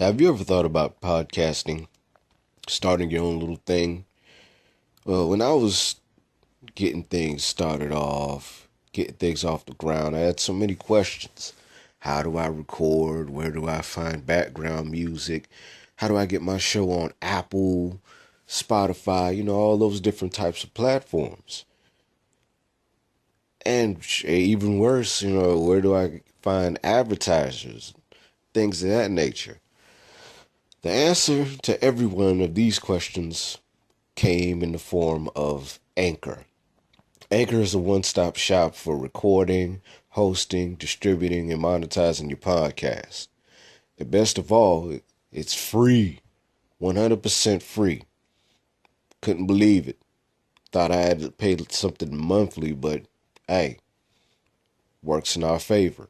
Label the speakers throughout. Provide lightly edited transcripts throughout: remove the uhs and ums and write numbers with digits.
Speaker 1: Have you ever thought about podcasting, starting your own little thing? Well, when I was getting things started off, getting things off the ground, I had so many questions. How do I record? Where do I find background music? How do I get my show on Apple, Spotify, all those different types of platforms? And even worse, where do I find advertisers? Things of that nature. The answer to every one of these questions came in the form of Anchor. Anchor is a one-stop shop for recording, hosting, distributing, and monetizing your podcast. The best of all, it's free. 100% free. Couldn't believe it. Thought I had to pay something monthly, but hey, works in our favor.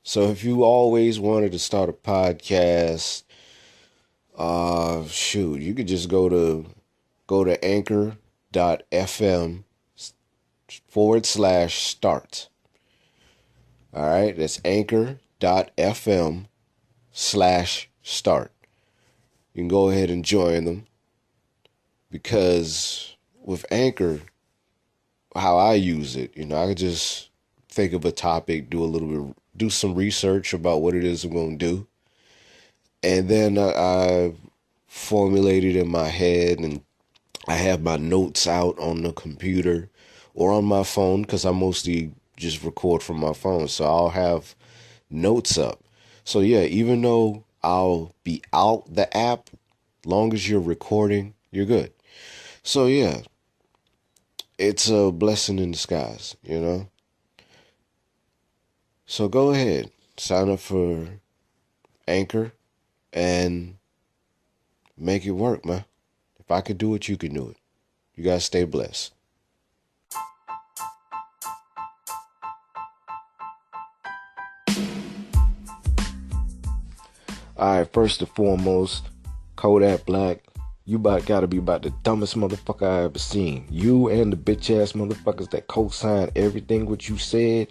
Speaker 1: So if you always wanted to start a podcast, you could just go to anchor.fm/start. All right, that's anchor.fm/start. You can go ahead and join them because with Anchor, how I use it, I could just think of a topic, do some research about what it is I'm going to do. And then I formulate it in my head, and I have my notes out on the computer or on my phone because I mostly just record from my phone. So I'll have notes up. So yeah, even though I'll be out the app, long as you're recording, you're good. So yeah, it's a blessing in disguise, So go ahead, sign up for Anchor and make it work, man. If I could do it, you can do it. You guys stay blessed. Alright, first and foremost, Kodak Black, you gotta be about the dumbest motherfucker I ever seen. You and the bitch ass motherfuckers that co-signed everything what you said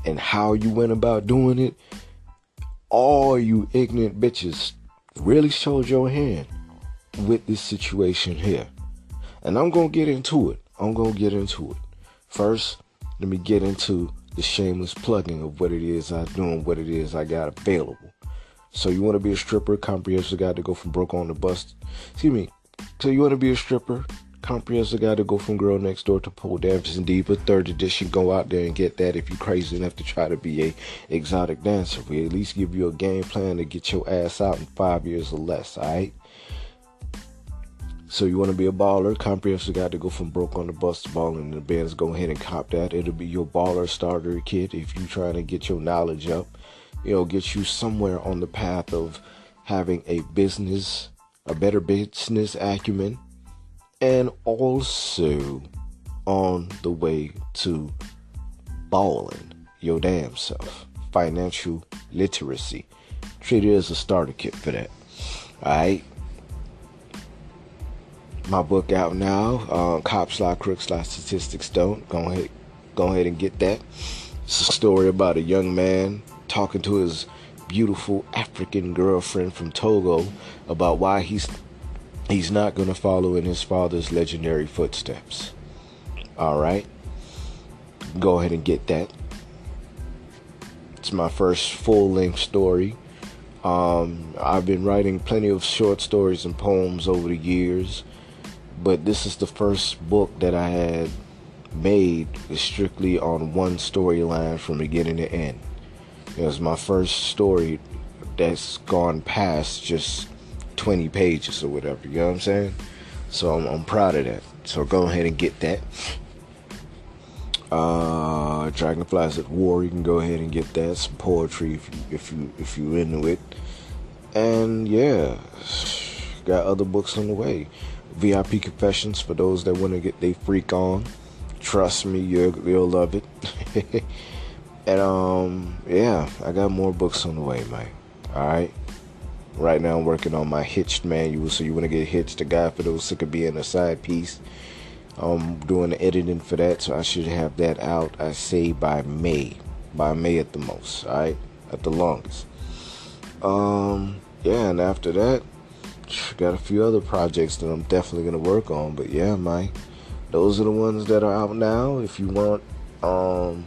Speaker 1: and how you went about doing it. All you ignorant bitches really showed your hand with this situation here. And I'm going to get into it. First, let me get into the shameless plugging of what it is I do and what it is I got available. So you want to be a stripper, comprehensive guide to go from broke on the bus. So you want to be a stripper, comprehensive guide to go from girl next door to pole dancing diva. Third edition, go out there and get that if you're crazy enough to try to be a exotic dancer. We at least give you a game plan to get your ass out in 5 years or less, alright? So you want to be a baller, comprehensive guide to go from broke on the bus to balling in the bands. Go ahead and cop that. It'll be your baller starter kit if you're trying to get your knowledge up. Get you somewhere on the path of having a better business acumen, and also on the way to balling your damn self. Financial literacy. Treat it as a starter kit for that. Alright. My book out now. Cops Lie, Crooks Lie, Statistics Don't. Go ahead and get that. It's a story about a young man talking to his beautiful African girlfriend from Togo about why he's not going to follow in his father's legendary footsteps. All right. Go ahead and get that. It's my first full-length story. I've been writing plenty of short stories and poems over the years, but this is the first book that I had made strictly on one storyline from beginning to end. It was my first story that's gone past just 20 pages or whatever, you know what I'm saying? So I'm proud of that. So go ahead and get that. Dragonflies at War, you can go ahead and get that. Some poetry if you're into it. And yeah, got other books on the way. VIP Confessions for those that want to get their freak on. Trust me, you'll love it. And yeah, I got more books on the way, man. Alright. Right now I'm working on my Hitched manual, so you want to get Hitched, a guide for those sick of being a side piece. I'm doing the editing for that, so I should have that out, I say, by May. By May at the most, alright? At the longest. Yeah, and after that, got a few other projects that I'm definitely gonna work on. But yeah, man, those are the ones that are out now. If you want, I'm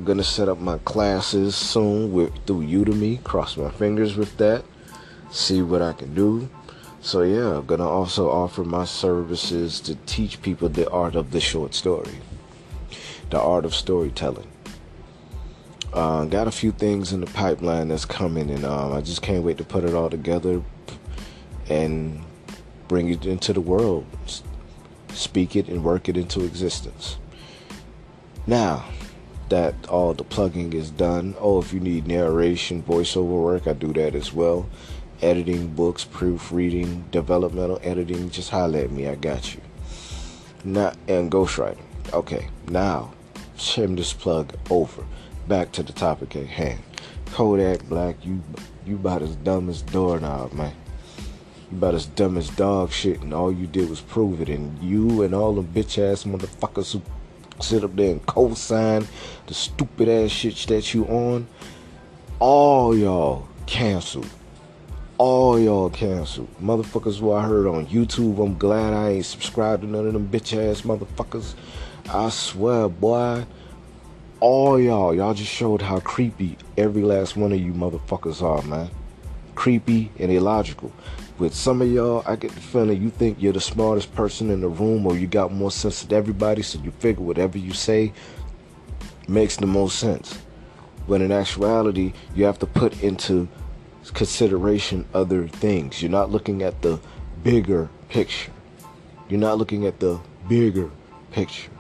Speaker 1: gonna set up my classes soon through Udemy. Cross my fingers with that. See what I can do. So yeah, I'm gonna also offer my services to teach people the art of the short story, the art of storytelling. Got a few things in the pipeline that's coming, and I just can't wait to put it all together and bring it into the world, speak it and work it into existence. Now that all the plugging is done, if you need narration, voiceover work, I do that as well. Editing books, proofreading, developmental editing, just holler at me, I got you. And ghostwriting. Okay, now trim this plug over. Back to the topic at hand. Kodak Black, you about as dumb as doorknob, man. You about as dumb as dog shit, and all you did was prove it. And you and all them bitch ass motherfuckers who sit up there and co-sign the stupid ass shit that you on, all y'all canceled. All y'all canceled. Motherfuckers who I heard on YouTube, I'm glad I ain't subscribed to none of them bitch ass motherfuckers. I swear, boy, all y'all just showed how creepy every last one of you motherfuckers are, man. Creepy and illogical. With some of y'all, I get the feeling you think you're the smartest person in the room, or you got more sense than everybody, so you figure whatever you say makes the most sense. When in actuality, you have to put into consideration other things. You're not looking at the bigger picture. You're not looking at the bigger picture.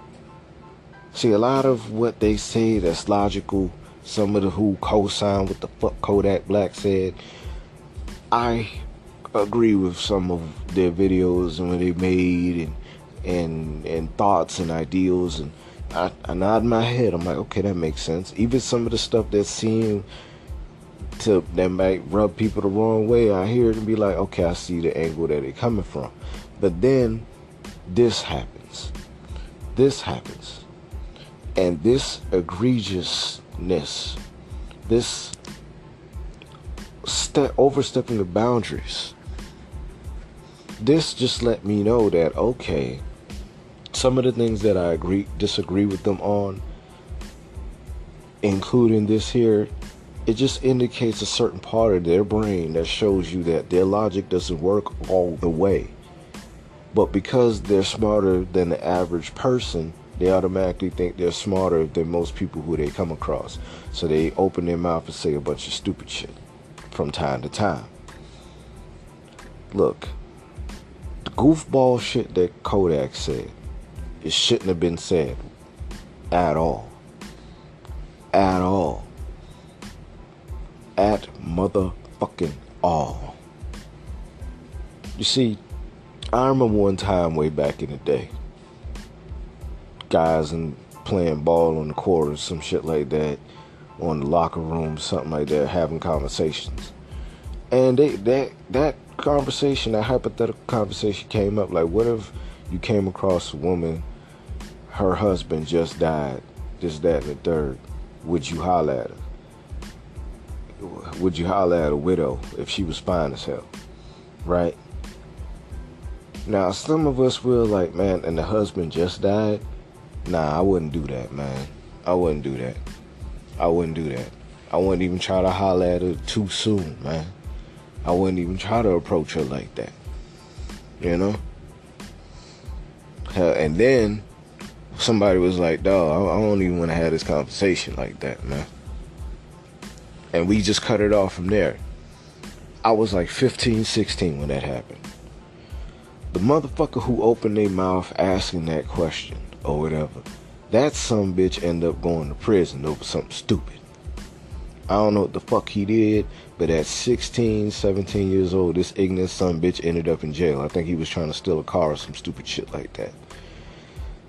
Speaker 1: See, a lot of what they say that's logical, some of the who co-sign what the fuck Kodak Black said, I agree with some of their videos and what they made and thoughts and ideals, and I nod my head. I'm like, okay, that makes sense. Even some of the stuff that seem that might rub people the wrong way, I hear it and be like, okay, I see the angle that they're coming from. But then this happens. And this egregiousness, this overstepping the boundaries, this just let me know that, okay, some of the things that I disagree with them on, including this here, it just indicates a certain part of their brain that shows you that their logic doesn't work all the way. But because they're smarter than the average person, they automatically think they're smarter than most people who they come across. So they open their mouth and say a bunch of stupid shit from time to time. Look, the goofball shit that Kodak said, it shouldn't have been said at all. At all. At motherfucking all. You see, I remember one time way back in the day, guys and playing ball on the court or some shit like that, on the locker room, something like that, having conversations. And that conversation, that hypothetical conversation came up, like, what if you came across a woman, her husband just died, this, that, and the third, would you holler at her? Would you holler at a widow if she was fine as hell? Right? Now, some of us will like, man, and the husband just died? Nah, I wouldn't do that, man. I wouldn't do that. I wouldn't even try to holler at her too soon, man. I wouldn't even try to approach her like that. You know? Hell, and then somebody was like, dawg, I don't even want to have this conversation like that, man. And we just cut it off from there. I was like 15, 16 when that happened. The motherfucker who opened their mouth asking that question or whatever, that some bitch ended up going to prison over something stupid. I don't know what the fuck he did, but at 16, 17 years old, this ignorant son bitch ended up in jail. I think he was trying to steal a car or some stupid shit like that.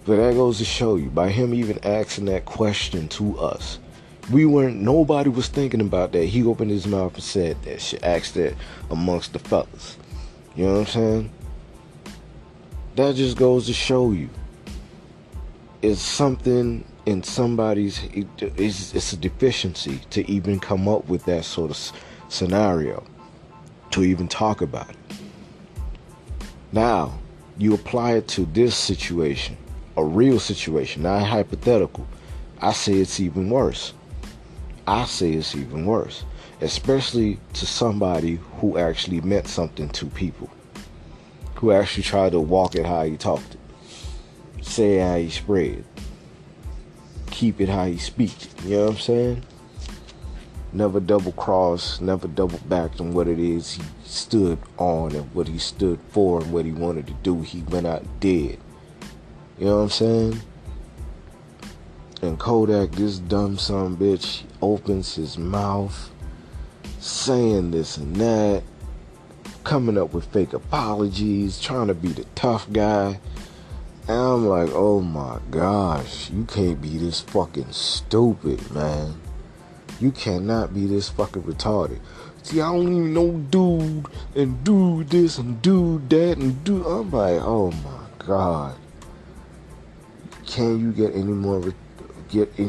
Speaker 1: But that goes to show you, by him even asking that question to us, nobody was thinking about that. He opened his mouth and said that shit, asked that amongst the fellas. You know what I'm saying? That just goes to show you, it's something in somebody's, it's a deficiency to even come up with that sort of scenario to even talk about it. Now, you apply it to this situation, a real situation, not hypothetical. I say it's even worse. I say it's even worse, especially to somebody who actually meant something to people, who actually tried to walk it how he talked it, say it how he spread it, keep it how he speaks it. You know what I'm saying? Never double crossed, never double backed on what it is he stood on and what he stood for and what he wanted to do. He went out and did. You know what I'm saying? And Kodak, this dumb son of a bitch, opens his mouth saying this and that, coming up with fake apologies, trying to be the tough guy. And I'm like, oh my gosh, you can't be this fucking stupid, man. You cannot be this fucking retarded. See, I don't even know dude and do this and do that and do. I'm like, oh my god. Can you get any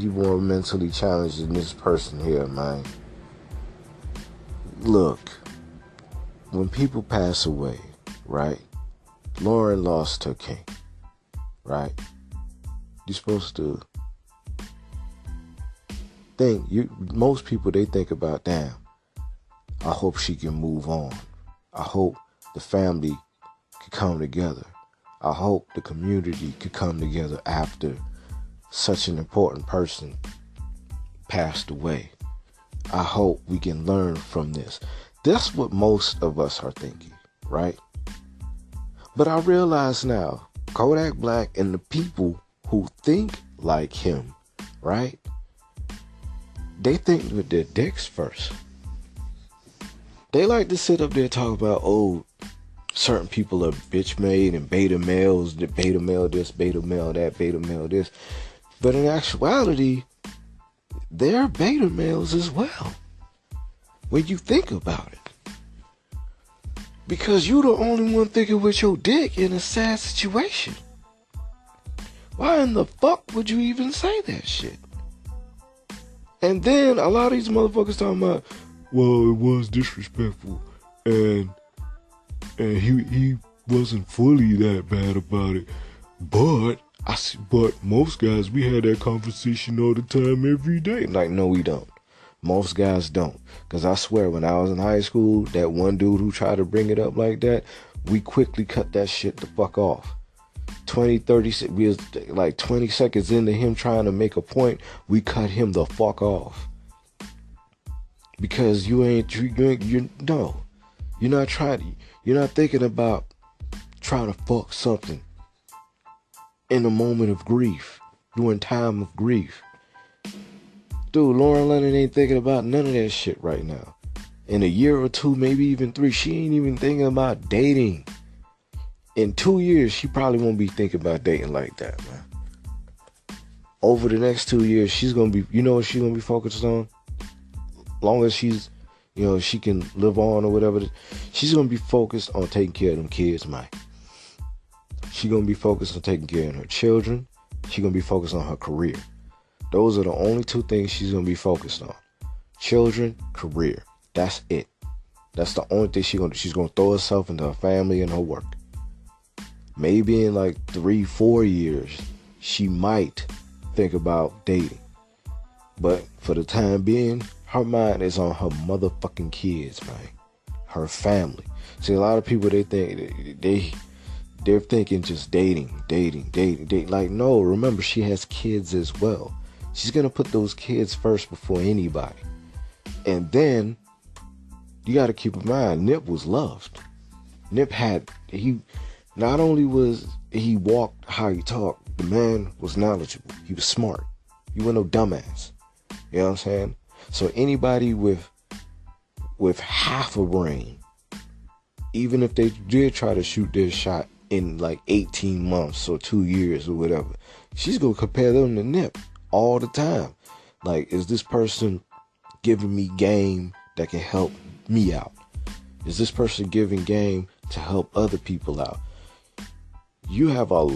Speaker 1: more mentally challenged than this person here, man? Look, when people pass away, right? Lauren lost her king, right? You're supposed to think, most people, they think about, damn, I hope she can move on. I hope the family could come together. I hope the community could come together after such an important person passed away. I hope we can learn from this. That's what most of us are thinking, right? But I realize now, Kodak Black and the people who think like him, right? They think with their dicks first. They like to sit up there and talk about, oh, certain people are bitch made and beta males, beta male this, beta male that, beta male this. But in actuality, they're beta males as well, when you think about it. Because you the only one thinking with your dick in a sad situation. Why in the fuck would you even say that shit? And then a lot of these motherfuckers talking about, well, it was disrespectful, and he wasn't fully that bad about it. But most guys, we had that conversation all the time, every day. Like, no, we don't. Most guys don't. Because I swear, when I was in high school, that one dude who tried to bring it up like that, we quickly cut that shit the fuck off. 30, we was like 20 seconds into him trying to make a point, we cut him the fuck off. Because you're not thinking about trying to fuck something in a moment of grief, during time of grief. Dude, Lauren Lennon ain't thinking about none of that shit right now. In a year or two, maybe even 3, she ain't even thinking about dating. In 2 years, she probably won't be thinking about dating like that, man. Over the next 2 years, she's gonna be, you know what she's gonna be focused on? Long as she's, you know, she can live on or whatever, she's gonna be focused on taking care of them kids, man. She's gonna be focused on taking care of her children. She's gonna be focused on her career. Those are the only 2 things she's gonna be focused on: children, career. That's it. That's the only thing she's gonna throw herself into her family and her work. Maybe in like 3-4 years, she might think about dating. But for the time being, her mind is on her motherfucking kids, man. Her family. See, a lot of people, they think they're thinking just dating. Like, no, remember, she has kids as well. She's gonna put those kids first before anybody. And then you got to keep in mind, Nip was loved. Not only was he walked how he talked, the man was knowledgeable. He was smart. He wasn't no dumbass. You know what I'm saying? So anybody with half a brain, even if they did try to shoot their shot in like 18 months or 2 years or whatever, she's going to compare them to Nip all the time. Like, is this person giving me game that can help me out? Is this person giving game to help other people out? You have a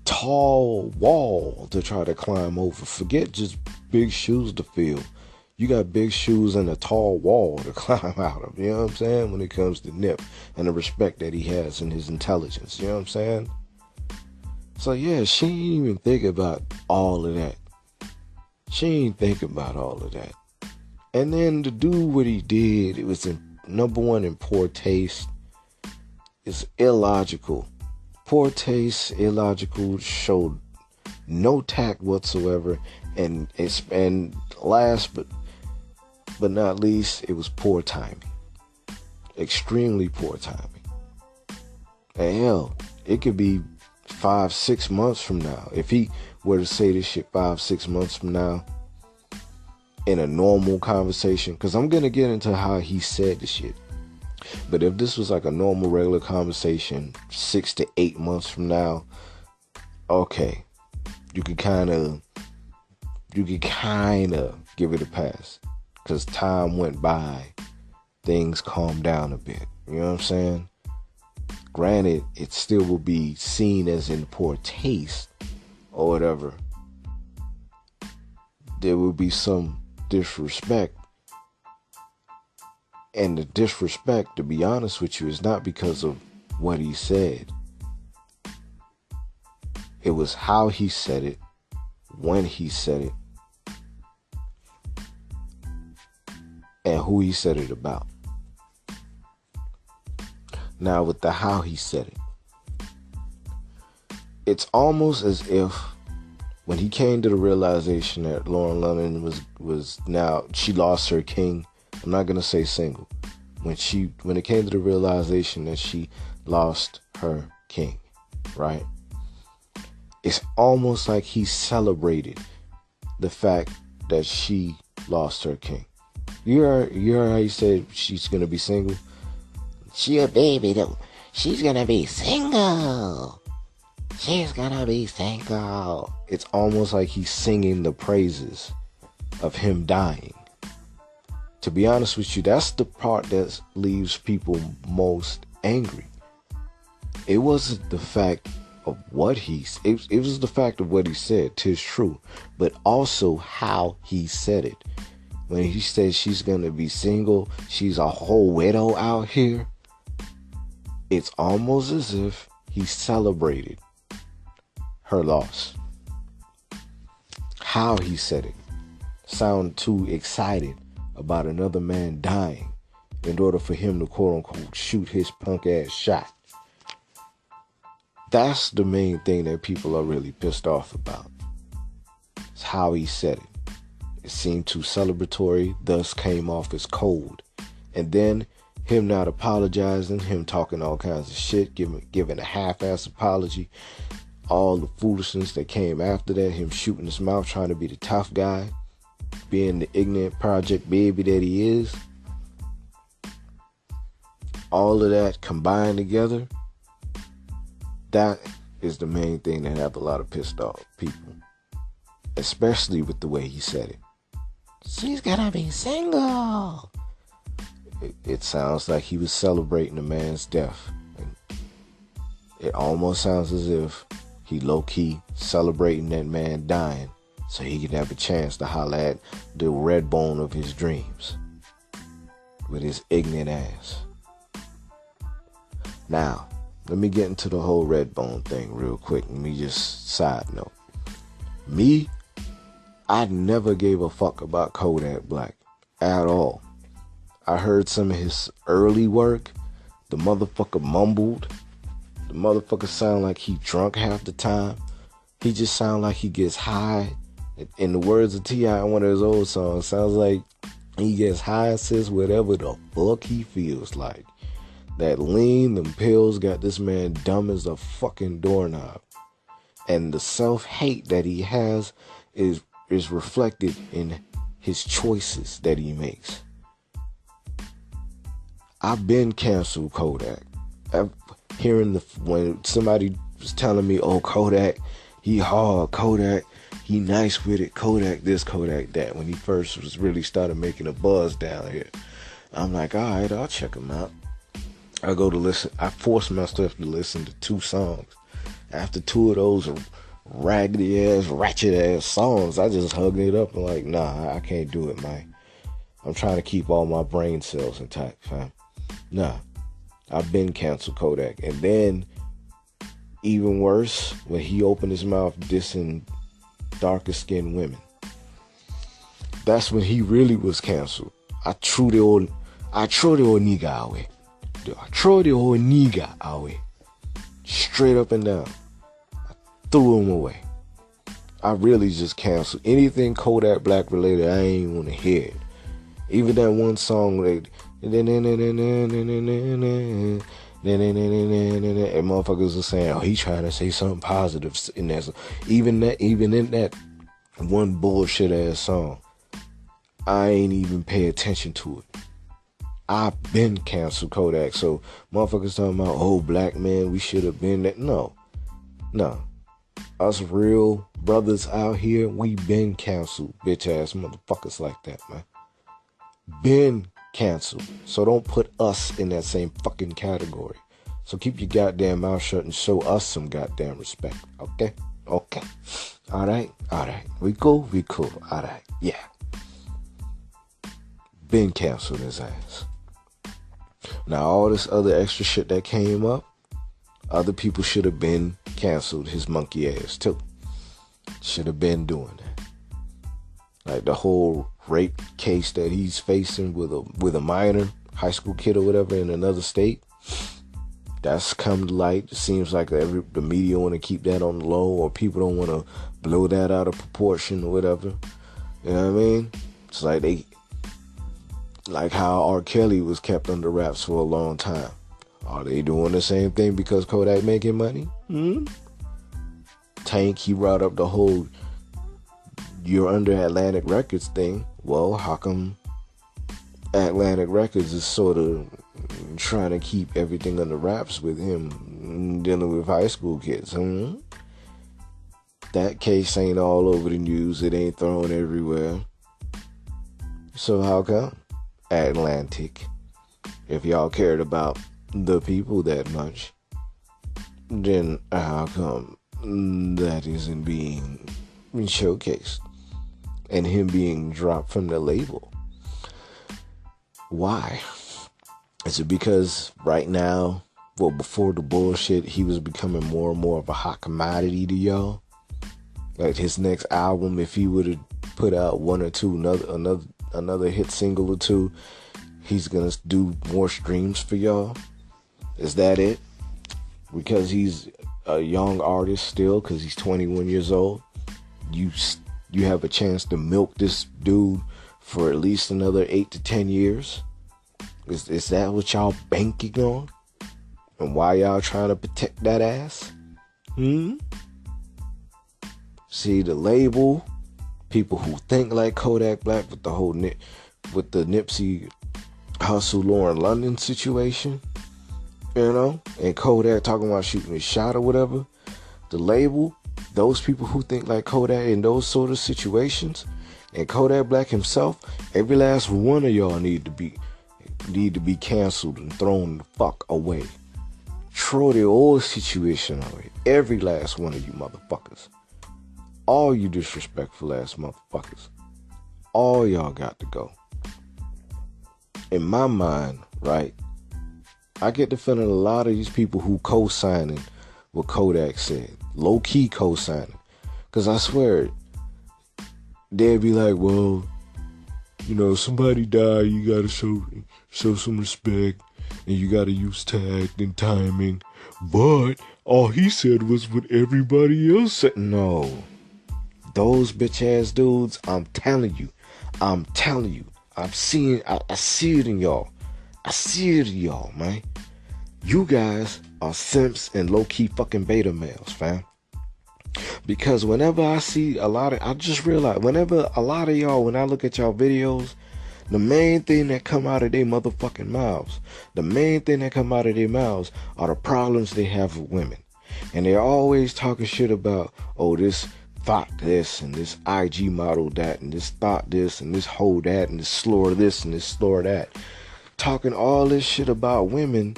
Speaker 1: tall wall to try to climb over. Forget just big shoes to fill. You got big shoes and a tall wall to climb out of. You know what I'm saying? When it comes to Nip and the respect that he has and his intelligence. You know what I'm saying? So yeah, she ain't even think about all of that. She ain't think about all of that. And then to do what he did, it was number one in poor taste. It's illogical. Poor taste, illogical, showed no tact whatsoever, and last but not least, it was poor timing. Extremely poor timing. And hell, it could be 5-6 months from now. If he were to say this shit 5-6 months from now in a normal conversation, because I'm gonna get into how he said the shit. But if this was like a normal, regular conversation 6 to 8 months from now, okay, you could kind of give it a pass, because time went by, things calmed down a bit. You know what I'm saying? Granted, it still will be seen as in poor taste or whatever. There will be some disrespect. And the disrespect, to be honest with you, is not because of what he said. It was how he said it, when he said it, and who he said it about. Now, with the how he said it, it's almost as if when he came to the realization that Lauren London was now, she lost her king. I'm not gonna say single. When it came to the realization that she lost her king, right? It's almost like he celebrated the fact that she lost her king. You heard how he said she's gonna be single? She a baby though. She's gonna be single. She's gonna be single. It's almost like he's singing the praises of him dying. To be honest with you, that's the part that leaves people most angry. It wasn't the fact of what it was the fact of what he said, 'tis true, but also how he said it. When he said she's gonna be single, she's a whole widow out here, it's almost as if he celebrated her loss. How he said it sounded too excited about another man dying in order for him to quote unquote shoot his punk ass shot. That's the main thing that people are really pissed off about. It's how he said it. It seemed too celebratory, thus came off as cold. And then him not apologizing, him talking all kinds of shit, giving a half-ass apology, all the foolishness that came after that, him shooting his mouth, trying to be the tough guy, being the ignorant project baby that he is. All of that combined together, that is the main thing that have a lot of pissed off people. Especially with the way he said it. She's gonna be single. It sounds like he was celebrating a man's death. And it almost sounds as if he low-key celebrating that man dying so he can have a chance to holler at the red bone of his dreams with his ignorant ass. Now, let me get into the whole red bone thing real quick. Let me just side note. Me, I never gave a fuck about Kodak Black at all. I heard some of his early work. The motherfucker mumbled. The motherfucker sound like he drunk half the time. He just sound like he gets high. In the words of T.I. in one of his old songs, sounds like he gets high and says whatever the fuck he feels like. That lean, them pills got this man dumb as a fucking doorknob. And the self-hate that he has is reflected in his choices that he makes. I've been canceled Kodak. When somebody was telling me, oh, Kodak, he hard, Kodak, he nice with it, Kodak this, Kodak that, when he first was really started making a buzz down here. I'm like, all right, I'll check him out. I go to listen. I force myself to listen to 2 songs. After 2 of those raggedy ass, ratchet ass songs, I just hugged it up and like, nah, I can't do it, man. I'm trying to keep all my brain cells intact, fam. Nah, I've been canceled Kodak. And then, even worse, when he opened his mouth dissing darker skinned women. That's when he really was canceled. I threw the old nigga away. I threw the old nigga away. Straight up and down. I threw him away. I really just canceled anything Kodak Black related. I ain't want to hear it. Even that one song, like, and motherfuckers were saying, "Oh, he trying to say something positive in that." Even in that one bullshit ass song, I ain't even pay attention to it. I've been canceled Kodak. So motherfuckers talking about, oh, black man, we should have been that. No. Us real brothers out here, we been canceled, bitch ass motherfuckers like that, man. Been canceled. So don't put us in that same fucking category. So keep your goddamn mouth shut and show us some goddamn respect. Okay? Alright. We cool? Alright. Yeah. Been canceled his ass. Now all this other extra shit that came up, other people should have been canceled his monkey ass too. Should have been doing that. Like the whole rape case that he's facing with a minor, high school kid or whatever in another state. That's come to light. It seems like the media want to keep that on the low, or people don't want to blow that out of proportion or whatever. You know what I mean? It's like how R. Kelly was kept under wraps for a long time. Are they doing the same thing because Kodak making money? Tank, he brought up the whole you're under Atlantic Records thing. Well, how come Atlantic Records is sort of trying to keep everything under wraps with him dealing with high school kids? That case ain't all over the news. It ain't thrown everywhere. So how come Atlantic, if y'all cared about the people that much, then how come that isn't being showcased and him being dropped from the label? Why? Is it because right now, well, before the bullshit, he was becoming more and more of a hot commodity to y'all? Like his next album, if he would have put out one or two, another hit single or two, he's gonna do more streams for y'all? Is that it? Because he's a young artist still, because he's 21 years old, you have a chance to milk this dude for at least another 8 to 10 years? Is that what y'all banking on? And why y'all trying to protect that ass? See, the label, people who think like Kodak Black with the whole with the Nipsey Hussle Lauren London situation, you know, and Kodak talking about shooting a shot or whatever. The label, those people who think like Kodak in those sort of situations, and Kodak Black himself, every last one of y'all need to be canceled and thrown the fuck away. Throw the old situation away. Every last one of you motherfuckers. All you disrespectful ass motherfuckers. All y'all got to go. In my mind, right, I get the feeling a lot of these people who co-signing what Kodak said, low-key co-signing, because I swear they'd be like, well, you know, somebody died, you gotta show some respect, and you gotta use tact and timing, but all he said was what everybody else said. No, those bitch ass dudes, I'm telling you, I see it in y'all. I see it in y'all, man. You guys are simps and low-key fucking beta males, fam. Because whenever I see I just realize, whenever a lot of y'all, when I look at y'all videos, the main thing that come out of their motherfucking mouths, are the problems they have with women. And they're always talking shit about, oh, this thought this, and this IG model that, and this thought this, and this hoe that, and this slur this, and this slur that. Talking all this shit about women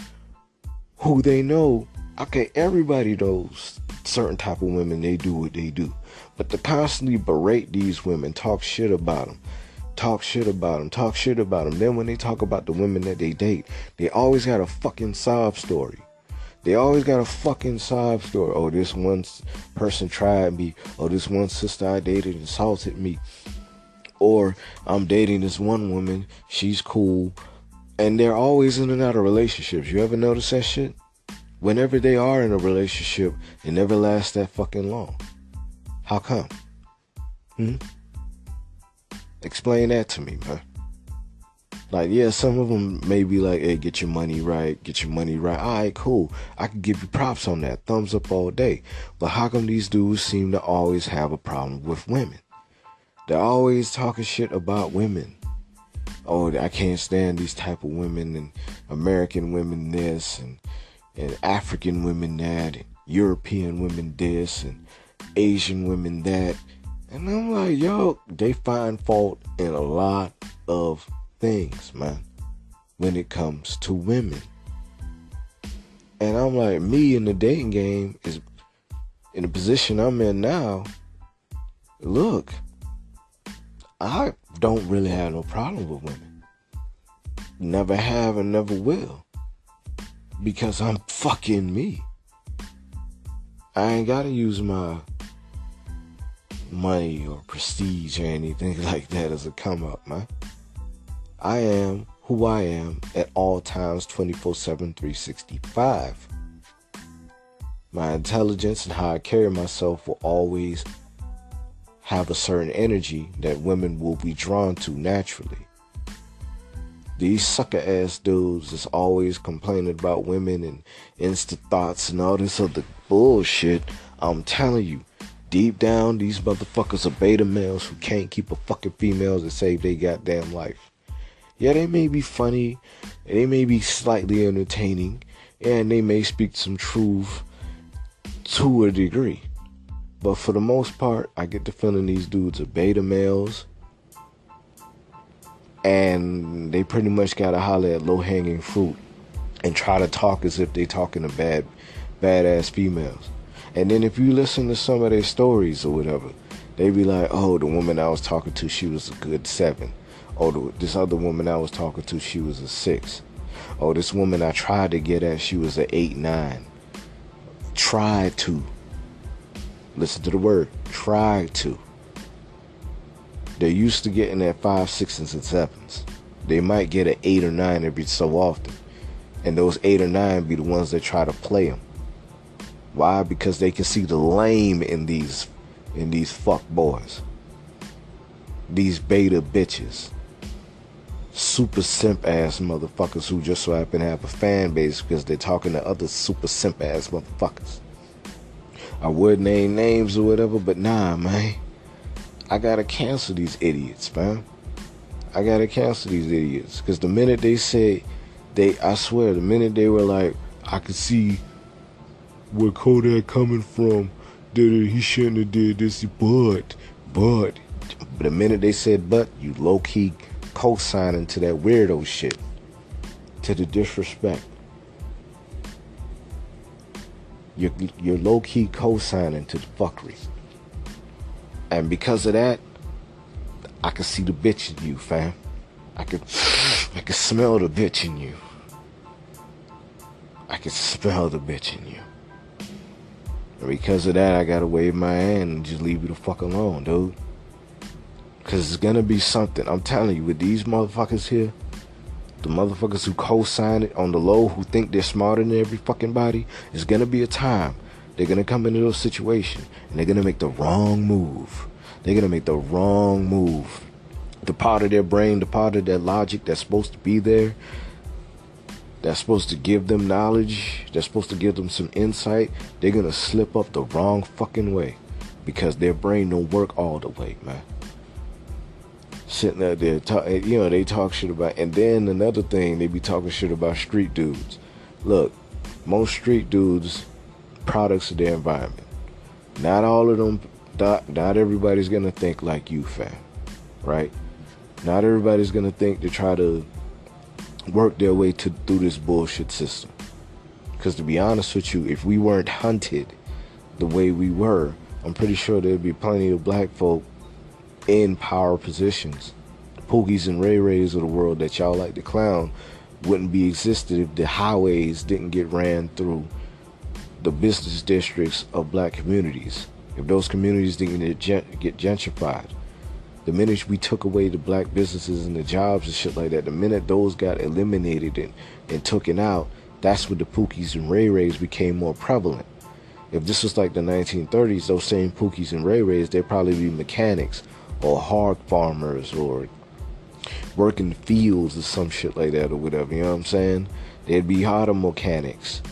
Speaker 1: who they know. Okay, everybody knows certain type of women, they do what they do. But to constantly berate these women, talk shit about them, talk shit about them, talk shit about them. Then when they talk about the women that they date, they always got a fucking sob story. They always got a fucking sob story. Oh, this one person tried me. Oh, this one sister I dated assaulted me. Or I'm dating this one woman, she's cool. And they're always in and out of relationships. You ever notice that shit? Whenever they are in a relationship, it never lasts that fucking long. How come? Explain that to me, man. Like, yeah, some of them may be like, hey, get your money right, get your money right. All right, cool. I can give you props on that. Thumbs up all day. But how come these dudes seem to always have a problem with women? They're always talking shit about women. Oh, I can't stand these type of women, and American women this, and African women that, and European women this, and Asian women that. And I'm like, yo, they find fault in a lot of things, man, when it comes to women. And I'm like, me in the dating game is in the position I'm in now. Look, I don't really have no problem with women. Never have and never will. Because I'm fucking me. I ain't gotta use my money or prestige or anything like that as a come up, man. I am who I am at all times, 24/7, 365. My intelligence and how I carry myself will always have a certain energy that women will be drawn to naturally. These sucker ass dudes is always complaining about women and insta thoughts and all this other bullshit. I'm telling you, deep down, these motherfuckers are beta males who can't keep a fucking female to save their goddamn life. Yeah, they may be funny, they may be slightly entertaining, and they may speak some truth to a degree. But for the most part, I get the feeling these dudes are beta males, and they pretty much gotta holler at low-hanging fruit and try to talk as if they talking to badass females. And then if you listen to some of their stories or whatever, they be like, oh, the woman I was talking to, she was a good 7. Oh, this other woman I was talking to, she was a 6. Oh, this woman I tried to get at, she was an 8, 9. Tried to. Listen to the word, tried to. They're used to getting at 5, 6s, and 7s. They might get an 8 or 9 every so often. And those 8 or 9 be the ones that try to play them. Why? Because they can see the lame in these fuck boys. These beta bitches. Super simp ass motherfuckers who just so happen to have a fan base because they're talking to other super simp ass motherfuckers. I would name names or whatever, but nah, man. I gotta cancel these idiots, man. I gotta cancel these idiots. Because the minute they say, I swear, the minute they were like, I could see where Kodak coming from, that he shouldn't have did this, but the minute they said but, you low-key co-signing to that weirdo shit, to the disrespect. You're low-key co-signing to the fuckery. And because of that, I can see the bitch in you, fam. I can smell the bitch in you. I can smell the bitch in you. And because of that, I gotta wave my hand and just leave you the fuck alone, dude. Cause it's gonna be something. I'm telling you, with these motherfuckers here, the motherfuckers who co-sign it on the low, who think they're smarter than every fucking body, it's gonna be a time they're gonna come into those situations and they're gonna make the wrong move. They're gonna make the wrong move. The part of their brain, the part of their logic that's supposed to be there, that's supposed to give them knowledge, that's supposed to give them some insight, they're gonna slip up the wrong fucking way because their brain don't work all the way, man. Sitting out there, they talk shit about, and then another thing, they be talking shit about street dudes. Look, most street dudes, products of their environment. Not all of them, not everybody's gonna think like you, fam, right? Not everybody's gonna think to try to work their way through this bullshit system. Because to be honest with you, if we weren't hunted the way we were, I'm pretty sure there'd be plenty of black folk in power positions, Pookies and Ray Rays of the world that y'all like to clown wouldn't be existed if the highways didn't get ran through the business districts of black communities. If those communities didn't get gentrified. The minute we took away the black businesses and the jobs and shit like that, the minute those got eliminated and taken out, that's when the Pookies and Ray Rays became more prevalent. If this was like the 1930s, those same Pookies and Ray Rays, they'd probably be mechanics or hog farmers or working fields or some shit like that or whatever, you know what I'm saying? They'd be auto mechanics,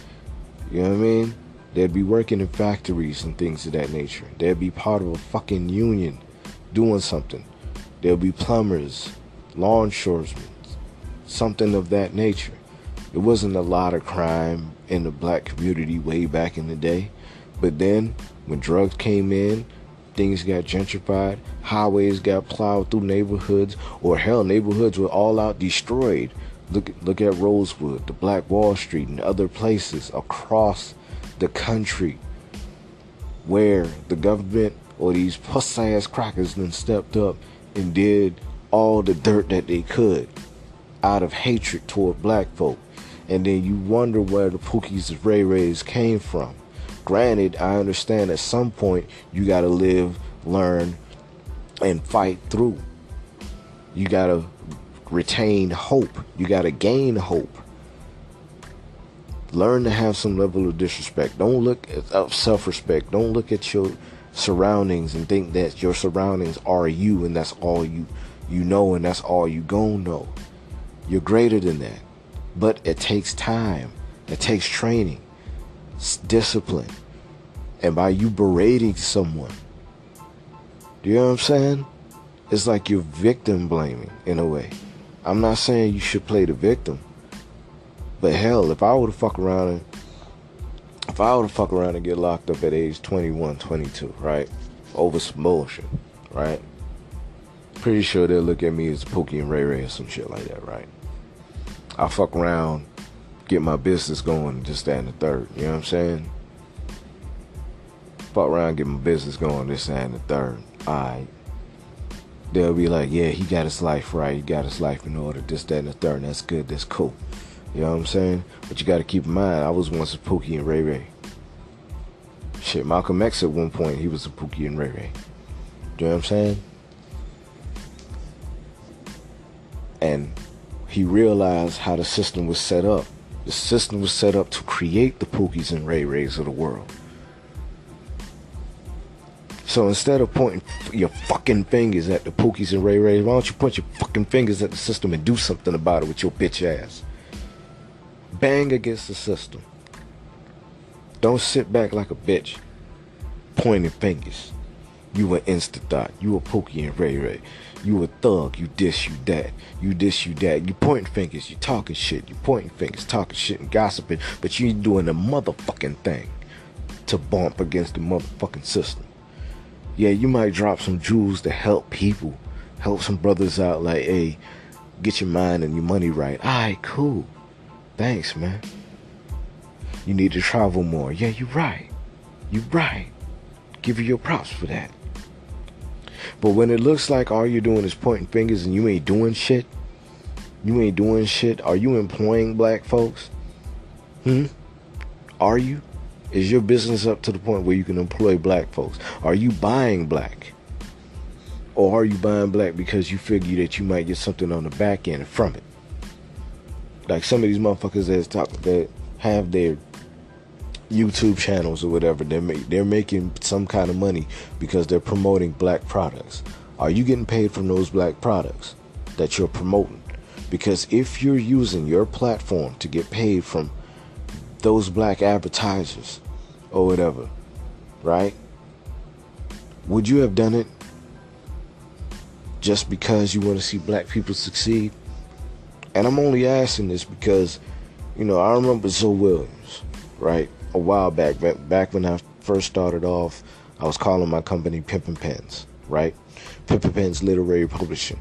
Speaker 1: you know what I mean? They'd be working in factories and things of that nature. They'd be part of a fucking union doing something. There'll be plumbers, longshoremen, something of that nature. There wasn't a lot of crime in the black community way back in the day. But then, when drugs came in, things got gentrified, highways got plowed through neighborhoods, or hell, neighborhoods were all out destroyed. Look at Rosewood, the Black Wall Street, and other places across the country where the government or these puss-ass crackers then stepped up and did all the dirt that they could out of hatred toward black folk. And then you wonder where the Pookies and Ray Rays came from. Granted, I understand at some point you gotta live, learn, and fight through. You gotta retain hope. You gotta gain hope. Learn to have some level of disrespect. Don't look at self-respect. Don't look at your surroundings and think that your surroundings are you and that's all you know and that's all you gon' know. You're greater than that. But it takes time. It takes training. Discipline. And by you berating someone, do you know what I'm saying? It's like you're victim blaming in a way. I'm not saying you should play the victim. But hell, if I were to fuck around and get locked up at age 21, 22, right? Over some bullshit, right? Pretty sure they'll look at me as Pookie and Ray Ray or some shit like that, right? I'll fuck around, get my business going, just that and the third, you know what I'm saying? Fuck around, get my business going, this that and the third, alright. They'll be like, yeah, he got his life right, he got his life in order, this, that, and the third, and that's good, that's cool. You know what I'm saying? But you gotta keep in mind, I was once a Pookie and Ray Ray. Shit, Malcolm X at one point, he was a Pookie and Ray Ray. You know what I'm saying? And he realized how the system was set up. The system was set up to create the Pookies and Ray Rays of the world. So instead of pointing your fucking fingers at the Pookies and Ray Rays, why don't you point your fucking fingers at the system and do something about it with your bitch ass? Bang against the system. Don't sit back like a bitch pointing fingers. You an instant thought. You a Pookie and Ray Ray. You a thug. You this, you that. You this, you that. You pointing fingers. You talking shit. You pointing fingers, talking shit and gossiping. But you ain't doing the motherfucking thing to bump against the motherfucking system. Yeah, you might drop some jewels to help people. Help some brothers out like, hey, get your mind and your money right. Alright, cool. Thanks, man. You need to travel more. Yeah, you're right. You're right. Give you your props for that. But when it looks like all you're doing is pointing fingers and you ain't doing shit, are you employing black folks? Are you? Is your business up to the point where you can employ black folks? Are you buying black? Or are you buying black because you figure that you might get something on the back end from it? Like some of these motherfuckers that have their YouTube channels or whatever, they're making some kind of money because they're promoting black products. Are you getting paid from those black products that you're promoting? Because if you're using your platform to get paid from those black advertisers or whatever, right? Would you have done it just because you want to see black people succeed? And I'm only asking this because, you know, I remember Zoe Williams, right? A while back when I first started off, I was calling my company Pimpin' Pens, right? Pimpin' Pens Literary Publishing.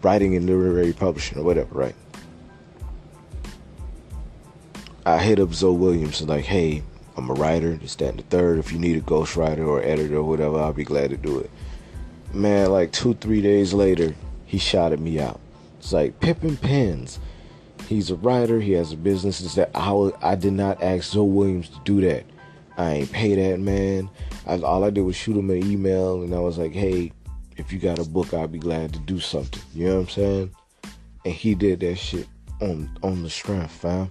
Speaker 1: Writing and literary publishing or whatever, right? I hit up Zoe Williams and like, hey, I'm a writer, this, that, and the third. If you need a ghostwriter or editor or whatever, I'll be glad to do it. Man, like 2-3 days later, He shouted me out. It's like Pippin Pens. He's a writer. He has a business. It's that I did not ask Zoe Williams to do that. I ain't pay that man. All I did was shoot him an email, and I was like, hey, if you got a book, I'll be glad to do something. You know what I'm saying? And he did that shit on the strength, fam.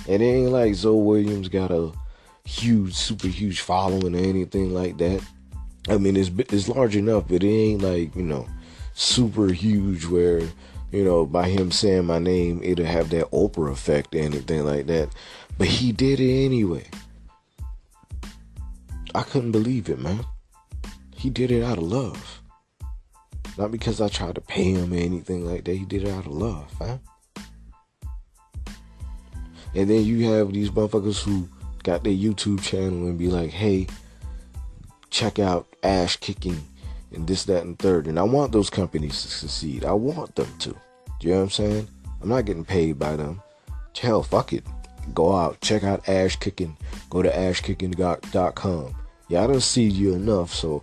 Speaker 1: And it ain't like Zoe Williams got a huge, super huge following or anything like that. I mean, it's large enough, but it ain't like, super huge where, by him saying my name, it'll have that Oprah effect or anything like that. But he did it anyway. I couldn't believe it, man. He did it out of love. Not because I tried to pay him or anything like that. He did it out of love, man. And then you have these motherfuckers who got their YouTube channel and be like, hey, check out Ash Kicking and this, that, and third. And I want those companies to succeed. I want them to. You know what I'm saying? I'm not getting paid by them. Hell, fuck it. Go out. Check out Ash Kicking. Go to ashkicking.com. Yeah, I done see you enough, so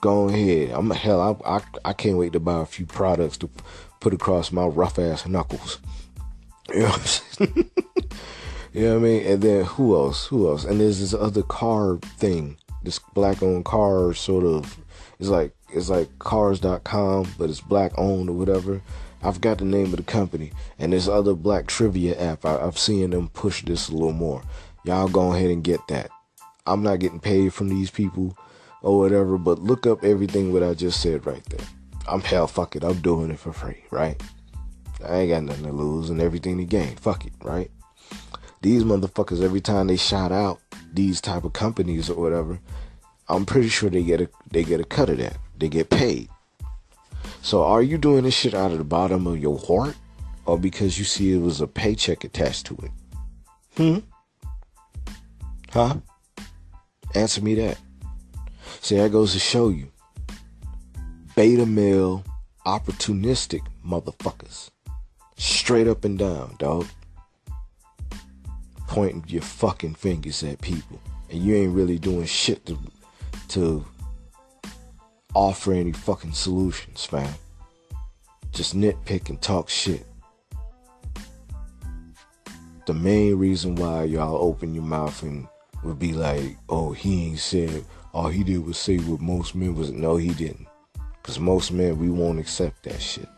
Speaker 1: go ahead. I can't wait to buy a few products to put across my rough ass knuckles. You know what I'm saying? You know what I mean? And then who else? And there's this other car thing, this black owned car sort of. It's like cars.com, but it's black owned or whatever. I forgot the name of the company. And this other black trivia app, I've seen them push this a little more. Y'all go ahead and get that. I'm not getting paid from these people or whatever, but look up everything what I just said right there. Fuck it, I'm doing it for free, right? I ain't got nothing to lose and everything to gain. Fuck it, right? These motherfuckers, every time they shout out these type of companies or whatever, I'm pretty sure they get a cut of that. They get paid. So are you doing this shit out of the bottom of your heart, or because you see it was a paycheck attached to it? Huh? Answer me that. See, that goes to show you. Beta male, opportunistic motherfuckers. Straight up and down, dog. Pointing your fucking fingers at people. And you ain't really doing shit to offer any fucking solutions, fam. Just nitpick and talk shit. The main reason why y'all open your mouth and would be like, oh, he ain't said, all he did was say what most men was. No, he didn't. Because most men, we won't accept that shit.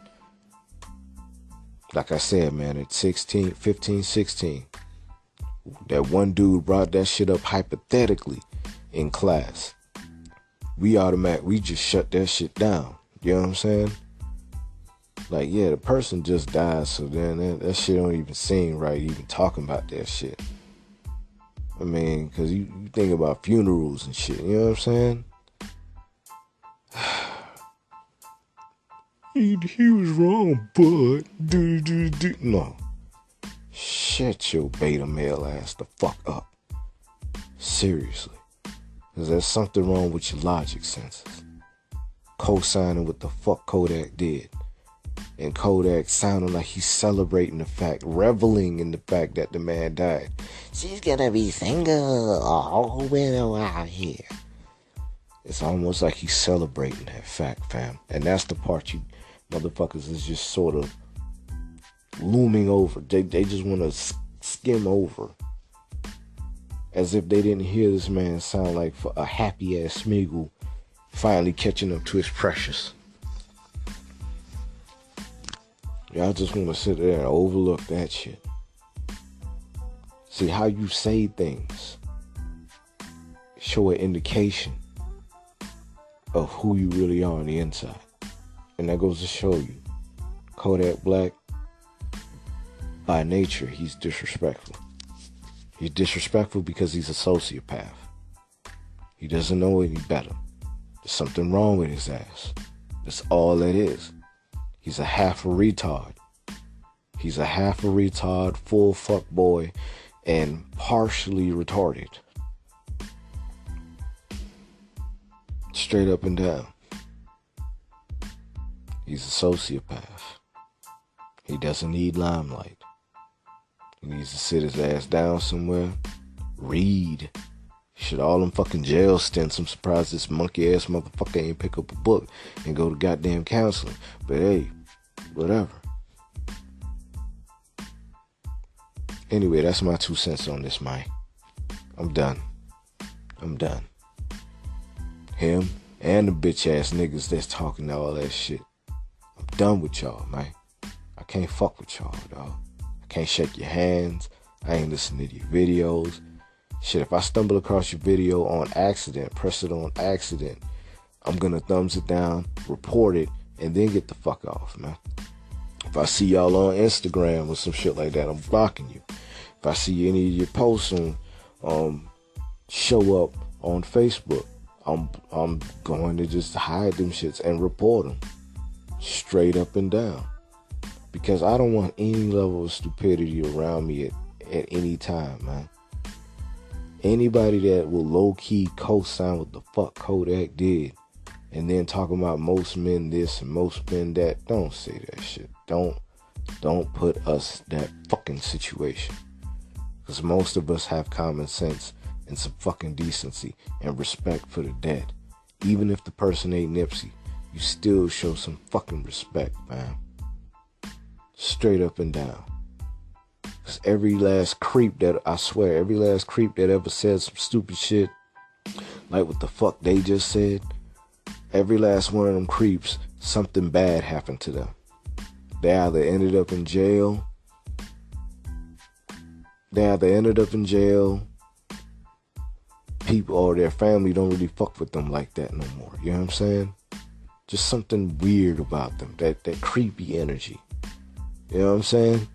Speaker 1: Like I said, man, at 16, 15, 16, that one dude brought that shit up hypothetically in class. We just shut that shit down. You know what I'm saying? Like, yeah, the person just died, so then that shit don't even seem right, even talking about that shit. I mean, because you think about funerals and shit, you know what I'm saying? He was wrong, but no. Shut your beta male ass the fuck up. Seriously. Because there's something wrong with your logic senses. Co-signing what the fuck Kodak did. And Kodak sounding like he's celebrating the fact, reveling in the fact that the man died. She's gonna be single a whole winter out here. It's almost like he's celebrating that fact, fam. And that's the part you motherfuckers is just sort of looming over. They just want to skim over. As if they didn't hear this man sound like a happy ass Smeagol finally catching up to his precious. Y'all just want to sit there and overlook that shit. See how you say things. Show an indication of who you really are on the inside. And that goes to show you. Kodak Black, by nature, he's disrespectful. He's disrespectful because he's a sociopath. He doesn't know any better. There's something wrong with his ass. That's all it is. He's a half a retard. He's a half a retard, full fuck boy, and partially retarded. Straight up and down. He's a sociopath. He doesn't need limelight. He needs to sit his ass down somewhere, read, Shit, all them fucking jail stints. I'm surprised this monkey ass motherfucker ain't pick up a book and go to goddamn counseling. But hey, whatever. Anyway, that's my 2 cents on this, Mike. I'm done. Him and the bitch ass niggas that's talking all that shit. I'm done with y'all, man. I can't fuck with y'all, dog. I can't shake your hands. I ain't listening to your videos. Shit, if I stumble across your video on accident, press it on accident, I'm gonna thumbs it down, report it, and then get the fuck off, man. If I see y'all on Instagram or some shit like that, I'm blocking you. If I see any of your posts on show up on Facebook, I'm going to just hide them shits and report them straight up and down, because I don't want any level of stupidity around me at any time, man. Anybody that will low-key co-sign what the fuck Kodak did and then talking about most men this and most men that, don't say that shit. Don't put us in that fucking situation. Because most of us have common sense and some fucking decency and respect for the dead. Even if the person ain't Nipsey, you still show some fucking respect, man. Straight up and down. Because every last creep that ever said some stupid shit, like what the fuck they just said, every last one of them creeps, something bad happened to them. They either ended up in jail, people or their family don't really fuck with them like that no more. You know what I'm saying? Just something weird about them, that creepy energy. You know what I'm saying?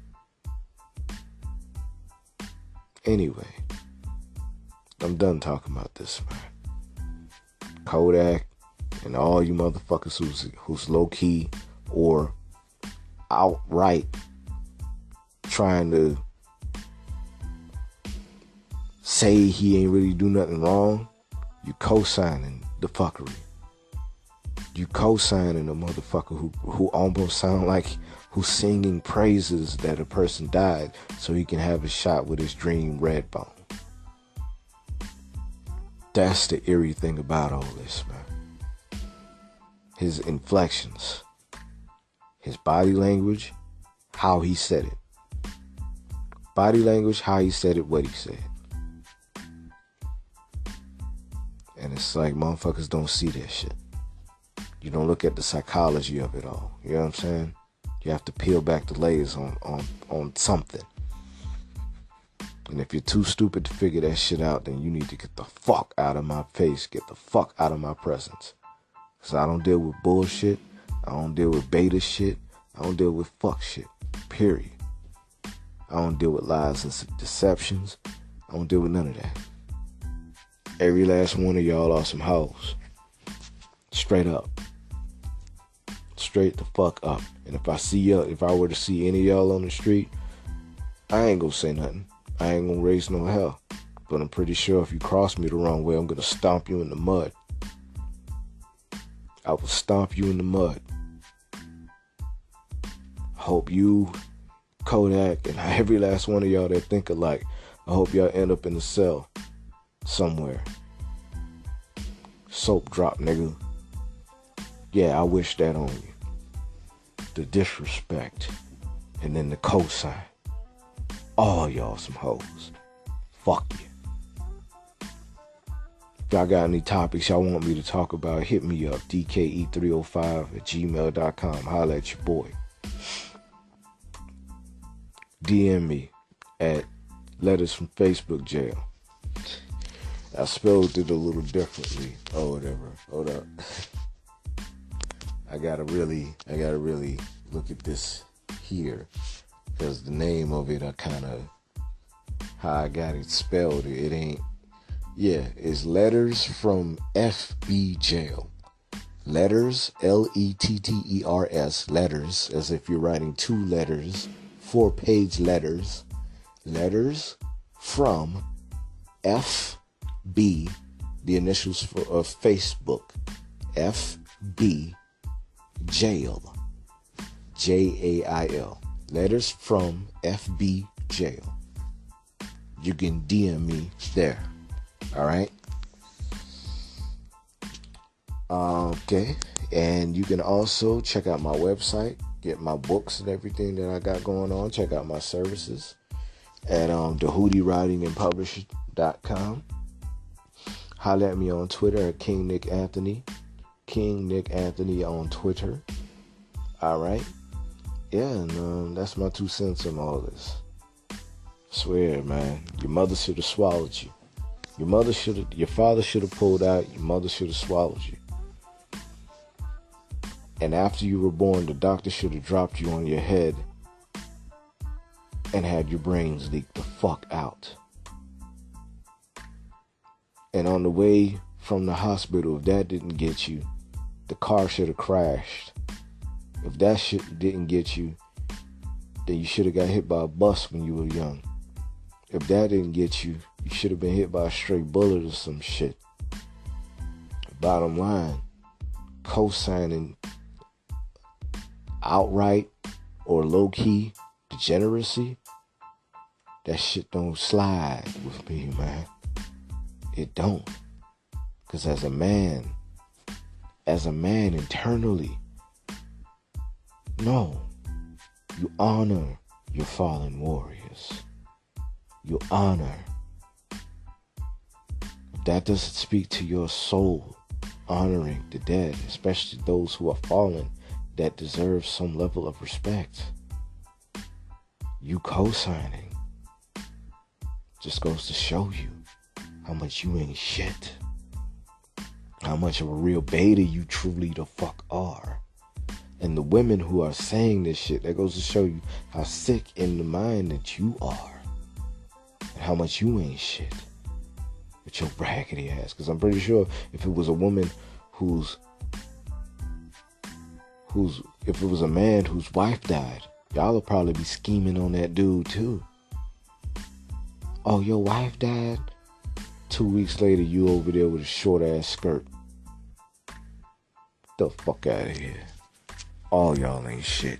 Speaker 1: Anyway, I'm done talking about this, man. Kodak and all you motherfuckers who's low-key or outright trying to say he ain't really do nothing wrong, you co-signing the fuckery. You co-signing a motherfucker who almost sound like who's singing praises that a person died so he can have a shot with his dream red bone. That's the eerie thing about all this, man. His inflections, his body language, how he said it. Body language, how he said it, what he said. And it's like motherfuckers don't see that shit. You don't look at the psychology of it all. You know what I'm saying? You have to peel back the layers on something. And if you're too stupid to figure that shit out, then you need to get the fuck out of my face. Get the fuck out of my presence. Because I don't deal with bullshit. I don't deal with beta shit. I don't deal with fuck shit. Period. I don't deal with lies and deceptions. I don't deal with none of that. Every last one of y'all are some hoes. Straight up. Straight the fuck up. And if I were to see any of y'all on the street, I ain't gonna say nothing. I ain't gonna raise no hell. But I'm pretty sure if you cross me the wrong way, I'm gonna stomp you in the mud. I will stomp you in the mud. Hope you, Kodak, and every last one of y'all that think alike, I hope y'all end up in the cell somewhere. Soap drop, nigga. Yeah, I wish that on you. The disrespect. And then the cosign. All y'all some hoes. Fuck you. If y'all got any topics y'all want me to talk about, hit me up. dke305@gmail.com. Holla at your boy. DM me at Letters from Facebook Jail. I spelled it a little differently or whatever. Hold up. I gotta really look at this here, because the name of it, how I got it spelled, it ain't. Yeah, it's Letters from FB Jail. Letters, Letters, letters, as if you're writing 2 letters, 4-page letters. Letters from FB, the initials of Facebook, FB Jail, Jail. Letters from FB Jail. You can DM me there. All right. Okay. And you can also check out my website, get my books and everything that I got going on. Check out my services at thehootiewritingandpublishing.com. Holler at me on Twitter at King Nick Anthony. King Nick Anthony on Twitter. All right. Yeah, and that's my 2 cents on all this. I swear, man. Your mother should have swallowed you. Your father should have pulled out. Your mother should have swallowed you. And after you were born, the doctor should have dropped you on your head and had your brains leak the fuck out. And on the way from the hospital, if that didn't get you, the car should have crashed. If that shit didn't get you, then you should have got hit by a bus when you were young. If that didn't get you, you should have been hit by a stray bullet or some shit. Bottom line, co-signing outright or low-key degeneracy, that shit don't slide with me, man. It don't. Because as a man internally, no, you honor your fallen warriors. You honor. If that doesn't speak to your soul, honoring the dead, especially those who are fallen, that deserve some level of respect, you co-signing just goes to show you how much you ain't shit. How much of a real beta you truly the fuck are. And the women who are saying this shit, that goes to show you how sick in the mind that you are. And how much you ain't shit. With your raggedy ass. Because I'm pretty sure if it was a woman if it was a man whose wife died, y'all would probably be scheming on that dude too. Oh, your wife died? 2 weeks later, you over there with a short ass skirt. Get the fuck out of here. All y'all ain't shit.